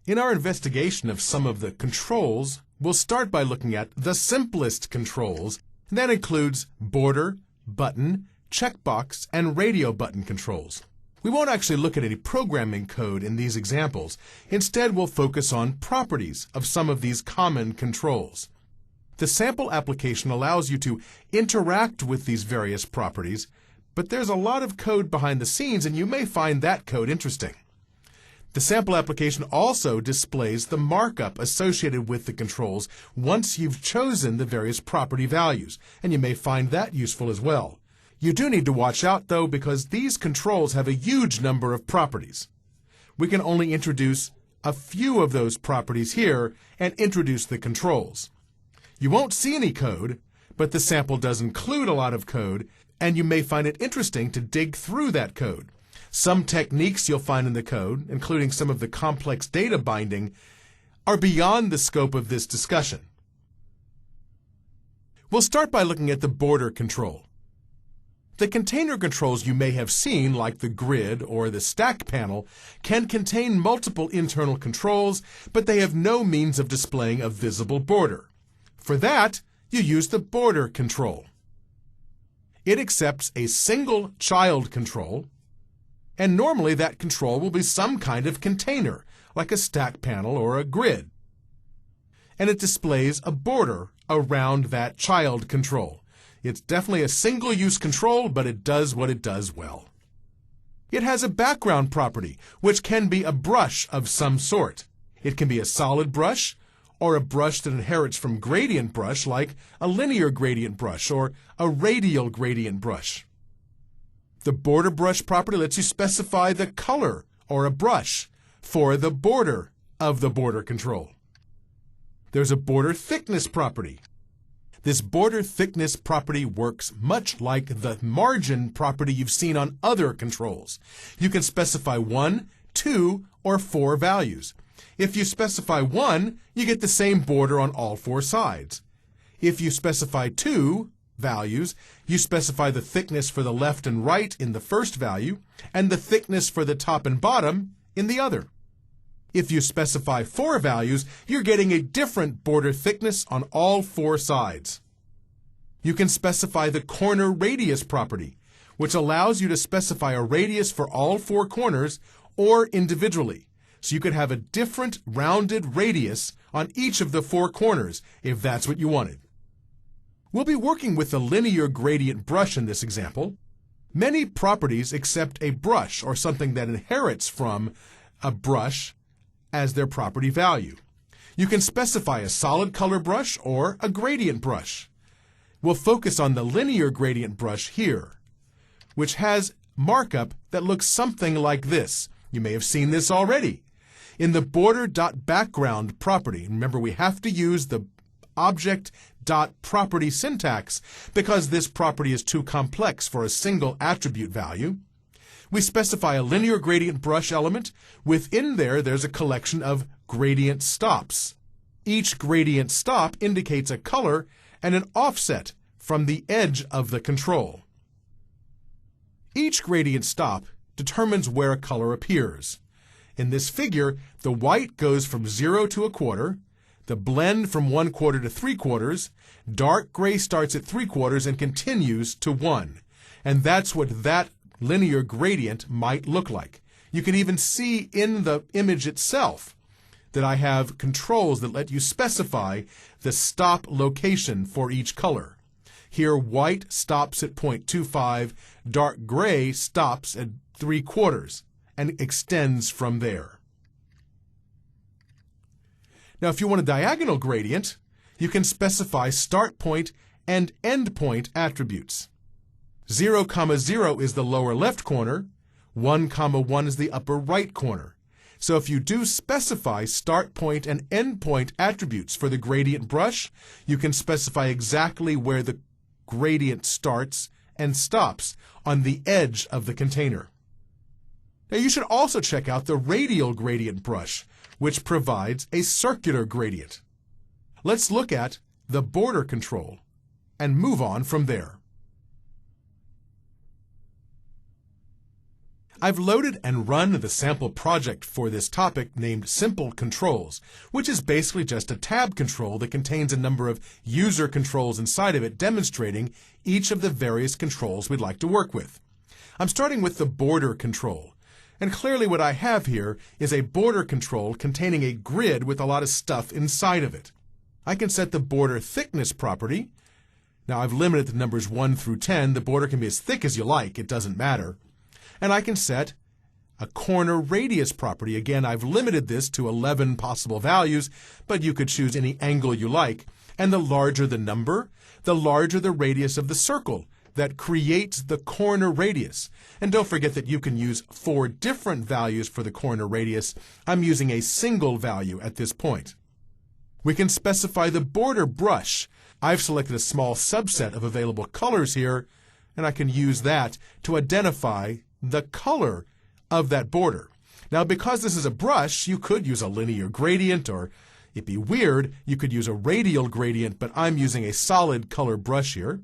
In our investigation of some of the controls, we'll start by looking at the simplest controls. That includes border, button, checkbox, and radio button controls. We won't actually look at any programming code in these examples. Instead, we'll focus on properties of some of these common controls. The sample application allows you to interact with these various properties, but there's a lot of code behind the scenes, and you may find that code interesting. The sample application also displays the markup associated with the controls once you've chosen the various property values, and you may find that useful as well. You do need to watch out, though, because these controls have a huge number of properties. We can only introduce a few of those properties here and introduce the controls. You won't see any code, but the sample does include a lot of code, and you may find it interesting to dig through that code. Some techniques you'll find in the code, including some of the complex data binding, are beyond the scope of this discussion. We'll start by looking at the border control. The container controls you may have seen, like the grid or the stack panel, can contain multiple internal controls, but they have no means of displaying a visible border. For that, you use the border control. It accepts a single child control, and normally that control will be some kind of container, like a stack panel or a grid. And it displays a border around that child control. It's definitely a single-use control, but it does what it does well. It has a background property, which can be a brush of some sort. It can be a solid brush, or a brush that inherits from gradient brush, like a linear gradient brush or a radial gradient brush. The border brush property lets you specify the color or a brush for the border of the border control. There's a border thickness property. This border thickness property works much like the margin property you've seen on other controls. You can specify 1, 2, or 4 values. If you specify 1, you get the same border on all 4 sides. If you specify 2 values, you specify the thickness for the left and right in the first value, and the thickness for the top and bottom in the other. If you specify 4 values, you're getting a different border thickness on all 4 sides. You can specify the corner radius property, which allows you to specify a radius for all 4 corners or individually. So you could have a different rounded radius on each of the 4 corners if that's what you wanted. We'll be working with the linear gradient brush in this example. Many properties accept a brush or something that inherits from a brush as their property value. You can specify a solid color brush or a gradient brush. We'll focus on the linear gradient brush here, which has markup that looks something like this. You may have seen this already. In the border.background property, remember we have to use the object.property syntax because this property is too complex for a single attribute value. We specify a linear gradient brush element. Within there's a collection of gradient stops. Each gradient stop indicates a color and an offset from the edge of the control. Each gradient stop determines where a color appears. In this figure, the white goes from 0 to a quarter, the blend from 1/4 to 3/4, dark gray starts at 3/4 and continues to 1. And that's what that linear gradient might look like. You can even see in the image itself that I have controls that let you specify the stop location for each color. Here, white stops at 0.25, dark gray stops at 3/4 and extends from there. Now, if you want a diagonal gradient, you can specify start point and end point attributes. 0, 0 is the lower left corner, 1, 1 is the upper right corner. So if you do specify start point and end point attributes for the gradient brush, you can specify exactly where the gradient starts and stops on the edge of the container. Now you should also check out the radial gradient brush, which provides a circular gradient. Let's look at the border control and move on from there. I've loaded and run the sample project for this topic named Simple Controls, which is basically just a tab control that contains a number of user controls inside of it demonstrating each of the various controls we'd like to work with. I'm starting with the border control. And clearly what I have here is a border control containing a grid with a lot of stuff inside of it. I can set the border thickness property. Now I've limited the numbers 1 through 10. The border can be as thick as you like. It doesn't matter. And I can set a corner radius property. Again, I've limited this to 11 possible values, but you could choose any angle you like. And the larger the number, the larger the radius of the circle that creates the corner radius. And don't forget that you can use 4 different values for the corner radius. I'm using a single value at this point. We can specify the border brush. I've selected a small subset of available colors here, and I can use that to identify the color of that border. Now, because this is a brush, you could use a linear gradient, or it'd be weird, you could use a radial gradient, but I'm using a solid color brush here.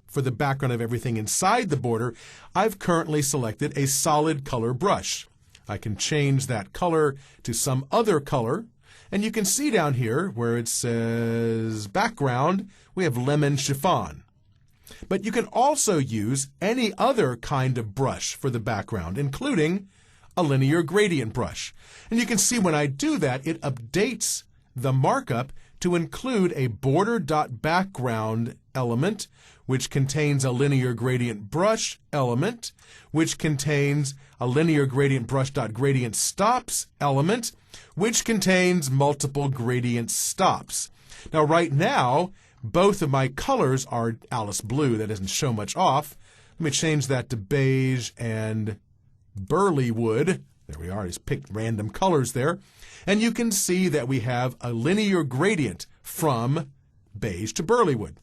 For the background of everything inside the border, I've currently selected a solid color brush. I can change that color to some other color, and you can see down here where it says background, we have lemon chiffon. But you can also use any other kind of brush for the background, including a linear gradient brush. And you can see when I do that, it updates the markup to include a border.background element, which contains a linear gradient brush element, which contains a linear gradient brush.gradient stops element, which contains multiple gradient stops. Now, right now, both of my colors are Alice blue. That doesn't show much off. Let me change that to beige and burley wood. There we are. I just picked random colors there. And you can see that we have a linear gradient from beige to burley wood.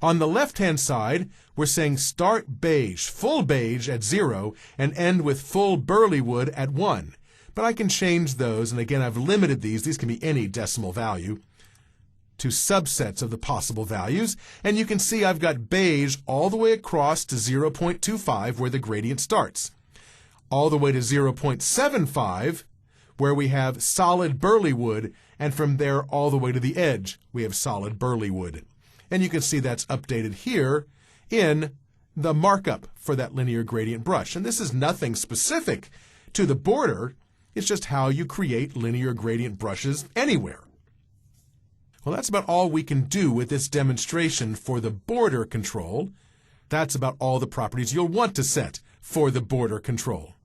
On the left-hand side, we're saying start beige, full beige at 0, and end with full burley wood at 1. But I can change those, and again, I've limited these. These can be any decimal value, to subsets of the possible values, and you can see I've got beige all the way across to 0.25 where the gradient starts, all the way to 0.75 where we have solid burley wood, and from there all the way to the edge we have solid burley wood. And you can see that's updated here in the markup for that linear gradient brush. And this is nothing specific to the border, it's just how you create linear gradient brushes anywhere. Well, that's about all we can do with this demonstration for the border control. That's about all the properties you'll want to set for the border control.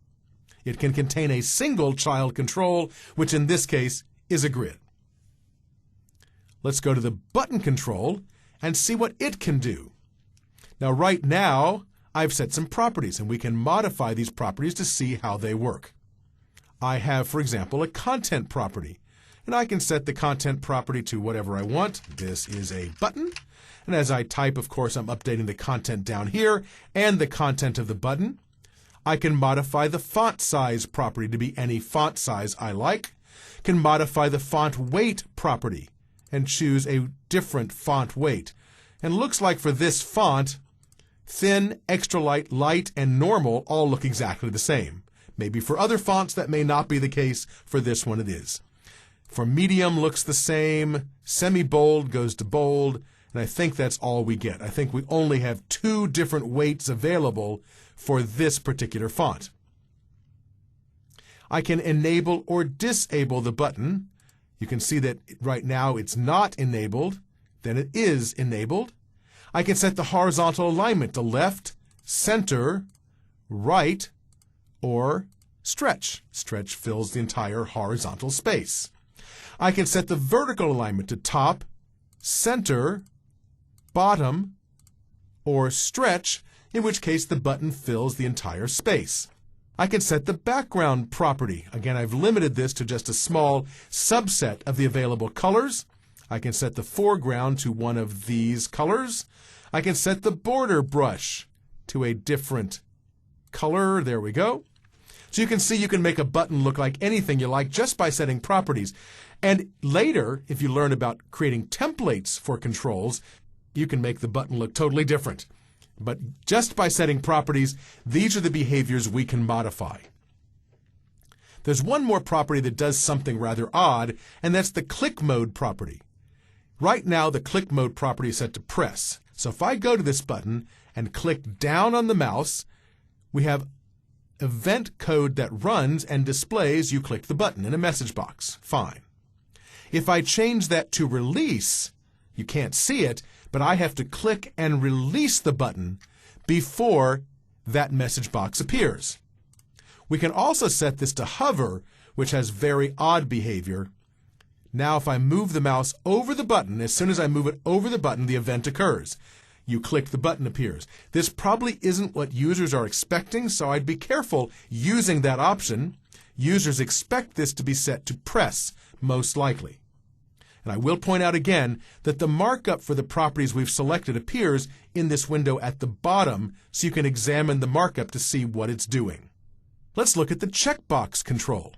It can contain a single child control, which in this case is a grid. Let's go to the button control and see what it can do. Now, right now, I've set some properties, and we can modify these properties to see how they work. I have, for example, a content property. And I can set the content property to whatever I want. This is a button. And as I type, of course, I'm updating the content down here and the content of the button. I can modify the font size property to be any font size I like. Can modify the font weight property and choose a different font weight. And looks like for this font, thin, extra light, light, and normal all look exactly the same. Maybe for other fonts that may not be the case. For this one it is. For medium looks the same, semi-bold goes to bold, and I think that's all we get. I think we only have 2 different weights available for this particular font. I can enable or disable the button. You can see that right now it's not enabled, then it is enabled. I can set the horizontal alignment to left, center, right, or stretch. Stretch fills the entire horizontal space. I can set the vertical alignment to top, center, bottom, or stretch, in which case the button fills the entire space. I can set the background property. Again, I've limited this to just a small subset of the available colors. I can set the foreground to one of these colors. I can set the border brush to a different color. There we go. So you can see you can make a button look like anything you like just by setting properties. And later, if you learn about creating templates for controls, you can make the button look totally different. But just by setting properties, these are the behaviors we can modify. There's one more property that does something rather odd, and that's the click mode property. Right now, the click mode property is set to press. So if I go to this button and click down on the mouse, we have event code that runs and displays you click the button in a message box. Fine. If I change that to release, you can't see it, but I have to click and release the button before that message box appears. We can also set this to hover, which has very odd behavior. Now if I move the mouse over the button, as soon as I move it over the button, the event occurs. You click, the button appears. This probably isn't what users are expecting, so I'd be careful using that option. Users expect this to be set to press, most likely. And I will point out again that the markup for the properties we've selected appears in this window at the bottom, so you can examine the markup to see what it's doing. Let's look at the checkbox control.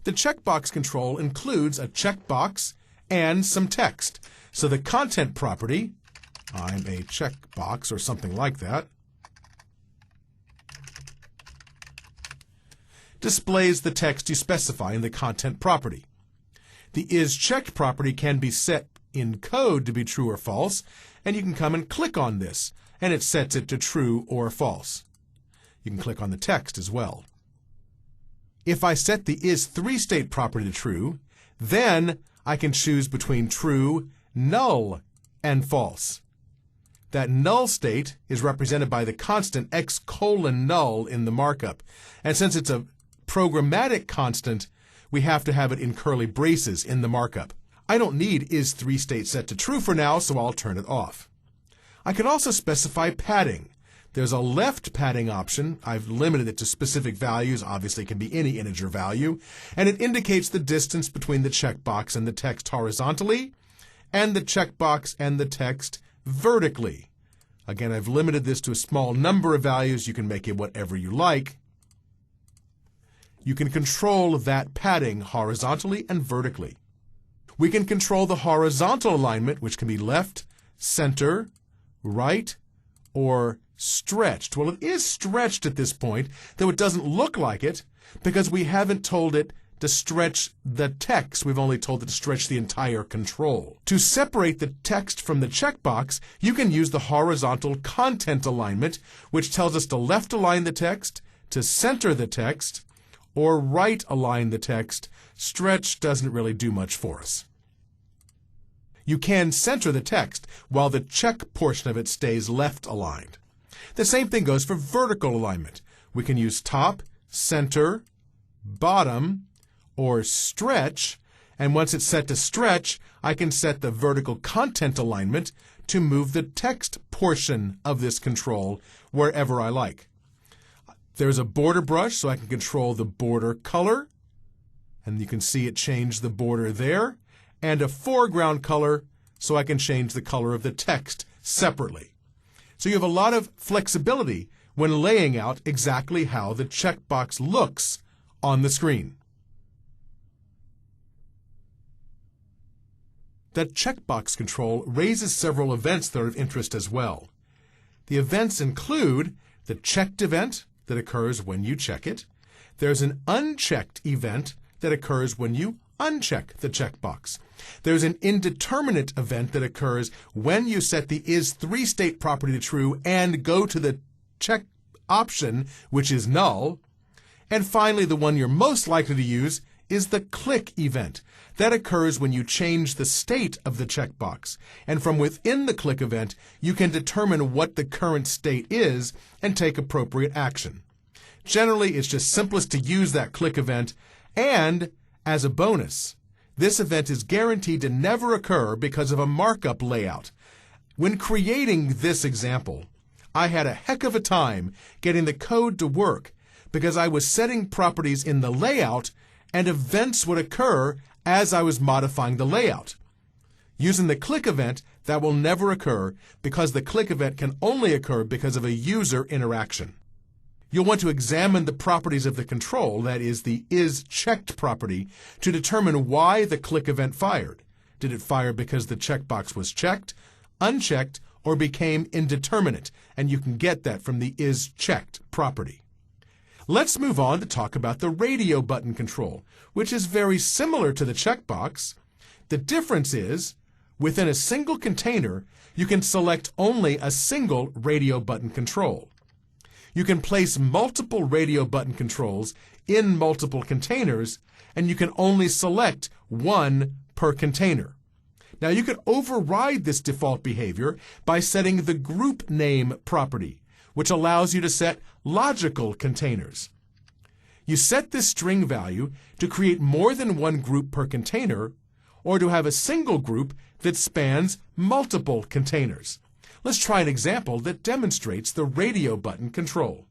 The checkbox control includes a checkbox and some text. So the content property, I'm a checkbox or something like that, displays the text you specify in the content property. The isChecked property can be set in code to be true or false, and you can come and click on this, and it sets it to true or false. You can click on the text as well. If I set the isThreeState property to true, then I can choose between true, null, and false. That null state is represented by the constant x:null in the markup. And since it's a programmatic constant, we have to have it in curly braces in the markup. I don't need isThreeState set to true for now, so I'll turn it off. I can also specify padding. There's a left padding option. I've limited it to specific values. Obviously, it can be any integer value. And it indicates the distance between the checkbox and the text horizontally, and the checkbox and the text vertically. Again, I've limited this to a small number of values. You can make it whatever you like. You can control that padding horizontally and vertically. We can control the horizontal alignment, which can be left, center, right, or stretched. Well, it is stretched at this point, though it doesn't look like it, because we haven't told it to stretch the text. We've only told it to stretch the entire control. To separate the text from the checkbox, you can use the horizontal content alignment, which tells us to left align the text, to center the text, or right align the text. Stretch doesn't really do much for us. You can center the text while the check portion of it stays left aligned. The same thing goes for vertical alignment. We can use top, center, bottom, or stretch, and once it's set to stretch, I can set the vertical content alignment to move the text portion of this control wherever I like. There's a border brush, so I can control the border color, and you can see it change the border there, and a foreground color, so I can change the color of the text separately. So you have a lot of flexibility when laying out exactly how the checkbox looks on the screen. That checkbox control raises several events that are of interest as well. The events include the checked event that occurs when you check it. There's an unchecked event that occurs when you uncheck the checkbox. There's an indeterminate event that occurs when you set the isThreeState property to true and go to the check option, which is null. And finally, the one you're most likely to use is the click event. That occurs when you change the state of the checkbox. And from within the click event, you can determine what the current state is and take appropriate action. Generally, it's just simplest to use that click event, and as a bonus, this event is guaranteed to never occur because of a markup layout. When creating this example, I had a heck of a time getting the code to work because I was setting properties in the layout and events would occur as I was modifying the layout. Using the click event, that will never occur because the click event can only occur because of a user interaction. You'll want to examine the properties of the control, that is, the isChecked property, to determine why the click event fired. Did it fire because the checkbox was checked, unchecked, or became indeterminate, and you can get that from the isChecked property. Let's move on to talk about the radio button control, which is very similar to the checkbox. The difference is, within a single container, you can select only a single radio button control. You can place multiple radio button controls in multiple containers, and you can only select one per container. Now, you can override this default behavior by setting the group name property, which allows you to set logical containers. You set this string value to create more than one group per container, or to have a single group that spans multiple containers. Let's try an example that demonstrates the radio button control.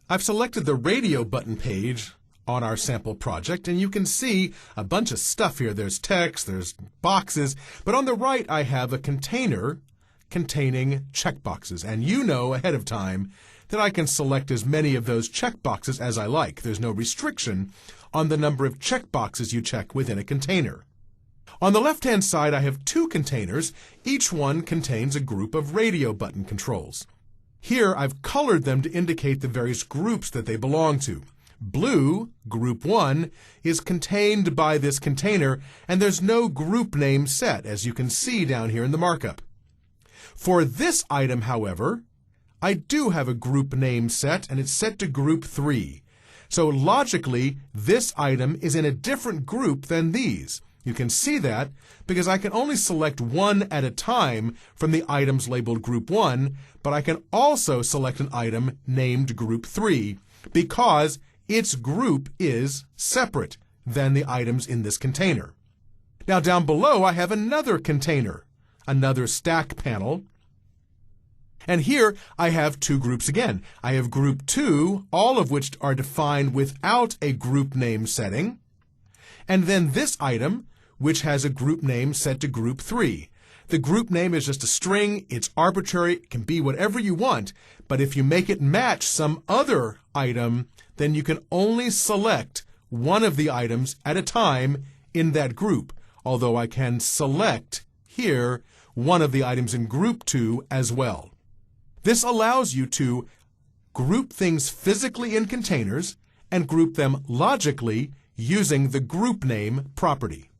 I've selected the radio button page on our sample project, and you can see a bunch of stuff here. There's text, there's boxes, but on the right I have a container containing checkboxes, and you know ahead of time that I can select as many of those checkboxes as I like. There's no restriction on the number of checkboxes you check within a container. On the left-hand side, I have two containers. Each one contains a group of radio button controls. Here, I've colored them to indicate the various groups that they belong to. Blue, Group 1, is contained by this container, and there's no group name set, as you can see down here in the markup. For this item, however, I do have a group name set, and it's set to Group 3. So logically, this item is in a different group than these. You can see that because I can only select one at a time from the items labeled Group 1, but I can also select an item named Group 3 because its group is separate than the items in this container. Now down below I have another container, another stack panel, and here I have two groups again. I have Group 2, all of which are defined without a group name setting, and then this item, which has a group name set to Group 3. The group name is just a string, it's arbitrary, it can be whatever you want, but if you make it match some other item, then you can only select one of the items at a time in that group, although I can select here one of the items in Group 2 as well. This allows you to group things physically in containers and group them logically using the group name property.